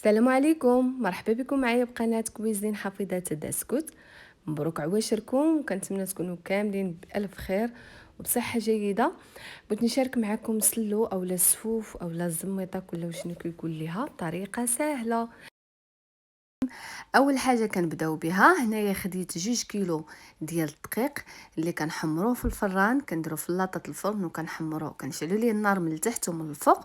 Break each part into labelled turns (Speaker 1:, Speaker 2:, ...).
Speaker 1: السلام عليكم، مرحبا بكم معايا بقناة كويزين حفيظات داسكوت. مبروك عواشركم، وكنتمنى تكونوا كاملين بألف خير وبصحة جيدة. بغيت نشارك معكم سلو اولا السفوف اولا الزميطه كل شنو كيقول ليها بطريقه سهله. اول حاجه كنبداو بها، هنايا خديت 2 كيلو ديال الدقيق اللي كنحمروه في الفران، كنديرو في لاطه الفرن وكنحمروه، كنشعلوا ليه النار من التحت ومن الفوق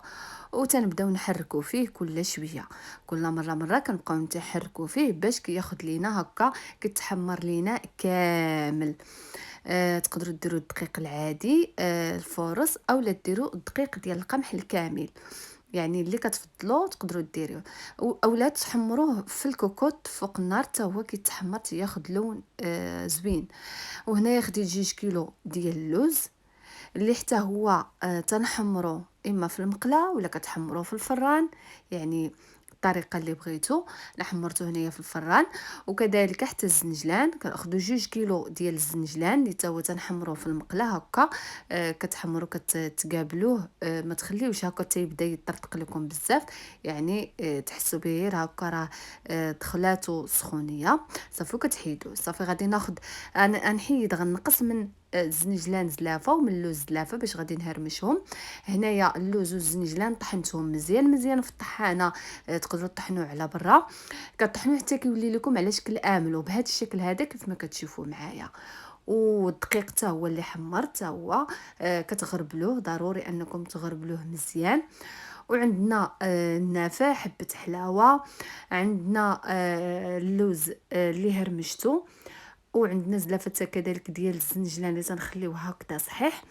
Speaker 1: وتنبداو نحركوا فيه كل شويه. كل مره كنبقاو نتحركوا فيه باش كياخذ لينا هكا، كتحمر لينا كامل. تقدروا ديروا الدقيق العادي الفورص اولا ديروا الدقيق ديال القمح الكامل، يعني اللي كتفضلوا تقدروا ديروه، اولا تحمروه في الكوكوط فوق النار حتى هو كيتحمر تياخذ لون زوين. وهنايا خديت 2 كيلو ديال اللوز اللي حتى هو تنحمروه اما في المقله ولا كتحمروه في الفران، يعني الطريقه اللي بغيتو. انا حمرته هنايا في الفران. وكذلك حتى الزنجلان كناخذوا 2 كيلو ديال الزنجلان اللي تا هو تنحمروه في المقله هكا. كتحمروا كتقابلوه، ما تخليوش هكا تيبدا يطرطق لكم بزاف، يعني تحسوا به غير هكا راه دخلاتو سخونيه. صافي كتحيدوه، صافي غادي ناخذ، انا نحيد غنقص من الزنجلان زلافه ومن اللوز زلافه باش غادي نهرمشهم. هنايا اللوز والزنجلان طحنتهم مزيان في الطحانه. تقدروا تطحنوه على برا، كطحنوه حتى كيولي لكم على شكل امل وبهذا الشكل هذا كيف ما كتشوفوا معايا. والدقيق حتى هو اللي حمرت حتى هو كتغربلوه، ضروري انكم تغربلوه مزيان. وعندنا النافع حبه حلاوه، عندنا اللوز اللي هرمشته، وعندنا زلافه كذلك ديال الزنجلان اللي تنخليوه هكذا صحيح،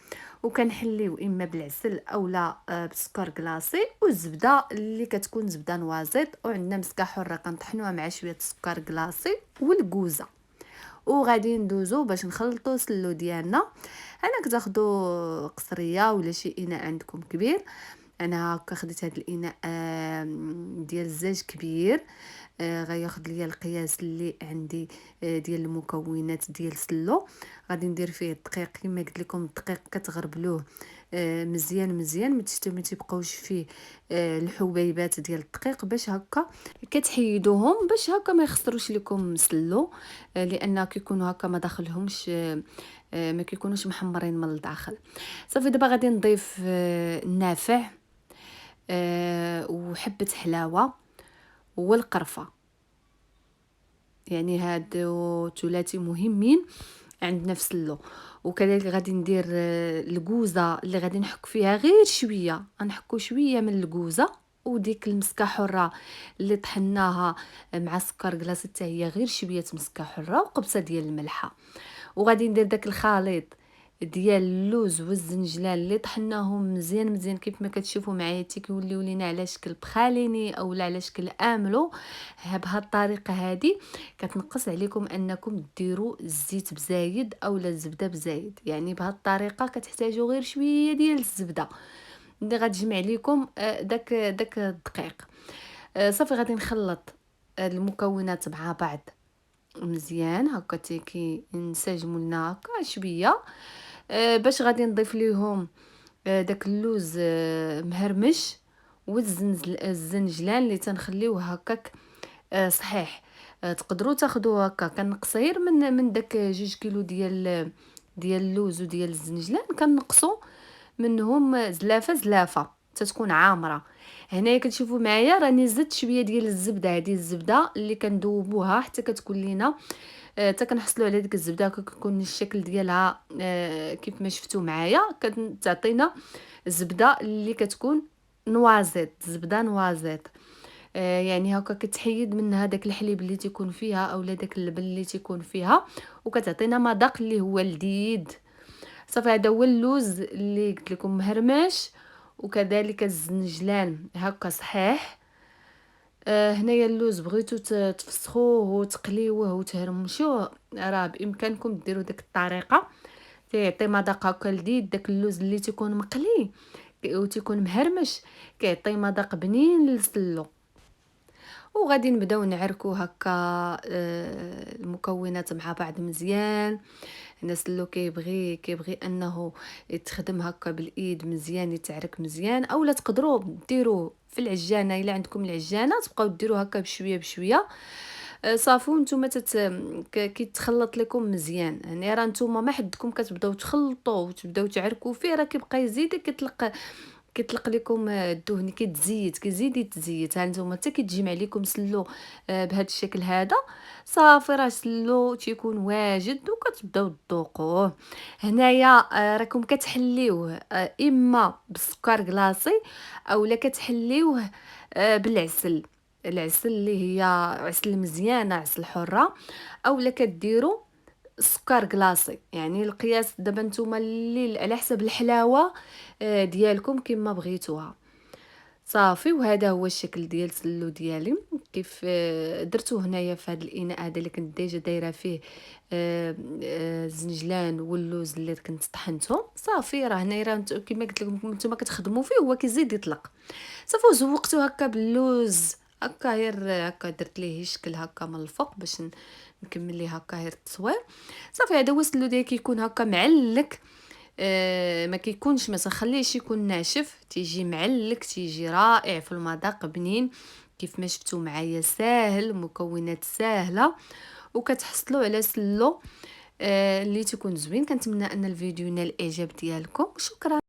Speaker 1: وكنحليو اما بالعسل اولا بسكر كلاصي، والزبده اللي كتكون زبده نوازيط، وعندنا مسكه حره كنطحنوها مع شويه سكر كلاصي والكوزه. وغادي ندوزو باش نخلطو سلو ديالنا. انا كتاخدو قصريه ولا شي اناء عندكم كبير. انا هكا خديت هاد الاناء ديال الزاج كبير. غياخد ليا القياس اللي عندي ديال المكونات ديال سلو. غادي ندير فيه الدقيق كما قلت لكم، الدقيق كتغربلوه مزيان ما تيبقاوش فيه الحبيبات ديال الدقيق، باش هكا كتحيدوهم باش هكا ما يخسروش لكم سلو، لان كيكونوا هكا ما داخلهمش ما كيكونوش محمرين من الداخل. صافي دابا غادي نضيف النافع وحبه حلاوه والقرفه، يعني هادو ثلاثي مهمين عندنا في السلو. وكذلك غادي ندير الكوزه اللي غادي نحك فيها غير شويه، غنحكو شويه من الكوزه، وديك المسكه حره اللي طحناها مع سكر كلاص حتى هي غير شويه مسكه حره وقبصه ديال الملحه. وغادي ندير داك الخليط ديال اللوز والزنجلان اللي طحناهم مزيان كيف ما كتشوفوا معايا تيكيوليو لينا على شكل بخاليني اولا على شكل املو. بهذه الطريقه هذه كتنقص عليكم انكم ديروا الزيت بزايد اولا الزبده بزايد، يعني بهذه الطريقه كتحتاجوا غير شويه ديال الزبده اللي غتجمع لكم داك الدقيق. صافي غادي نخلط المكونات مع بعض مزيان هكا تيكي نسجموا لنا هكا شويه. باش غادي نضيف ليهم داك اللوز مهرمش، الزنجلان اللي تنخليوه هكاك صحيح. تقدروا تاخذوا هكا كنقص غير من داك 2 كيلو ديال اللوز وديال الزنجلان، كنقصوا منهم زلافه تتكون عامره. هنايا كتشوفوا معايا راني زدت شويه ديال الزبده، هذه الزبده اللي كندوبوها حتى كتكون لينا حتى كنحصلوا على ديك الزبده كتكون الشكل ديالها كيف ما شفتوا معايا، كتعطينا زبده اللي كتكون نوازيط، زبده نوازيط. يعني هكا كتحيد منها داك الحليب اللي تيكون فيها اولا داك اللبن اللي تيكون فيها، وكتعطينا مذاق اللي هو لذيذ. صافي هذا هو اللوز اللي قلت لكم مهرمش، وكذلك الزنجلان هكا صحيح. هنايا اللوز بغيتو تفسخوه وتقليوه وتهرمشوه، راه بامكانكم ديروا ديك الطريقه، تيعطي مذاق هكا لذيذ. داك اللوز اللي تيكون مقلي وتيكون مهرمش كيعطي مذاق بنين للسلو. وغادي نبداو نعركو هكا المكونات مع بعض مزيان. الناس اللي كيبغي انه يتخدم هكا بالايد مزيان، يتعرك مزيان، اولا تقدروا ديروا في العجانه. الا عندكم العجانه تبقاو ديروا هكا بشويه بشويه. صافي وانتم كيتخلط لكم مزيان. يعني راه نتوما ما حدكم كتبداو تخلطوا وتبداو تعركوا فيه، راه كيبقى يزيد كيطلق لكم الدهن، كيزيد يتزيد. ها نتوما حتى كيتجمع لكم سلو بهذا الشكل هذا. صافي راه سلو تيكون واجد وكتبداو تذوقوه. هنايا راكم كتحليوه اما بالسكر كلاصي اولا كتحليوه بالعسل. العسل اللي هي عسل مزيانه، عسل حره، اولا كديروا السكر كلاصي. يعني القياس دابا نتوما اللي على حسب الحلاوه ديالكم كما بغيتوها. صافي وهذا هو الشكل ديال السلو ديالي كيف درتو هنايا في هذا الاناء هذا اللي كنت ديجا دايره فيه الزنجلان واللوز اللي كنت طحنتهم. صافي راه هنايا كما قلت لكم نتوما كتخدموا فيه هو كيزيد يطلق. صافي وزوقته هكا باللوز هكا غير هكا درت ليه شكل هكا من الفوق باش نكمل ليه هكا غير التصوير. صافي هذا هو السلو ديالي كيكون هكا معلك. ما كيكونش ما تخليهش يكون ناشف، تيجي معلك، تيجي رائع في المذاق، بنين كيف ما شفتوا معايا. ساهل، مكونات ساهله، وكتحصلوا على سلو اللي تكون زوين. كنتمنى ان الفيديو ينال الاعجاب ديالكم. شكرا.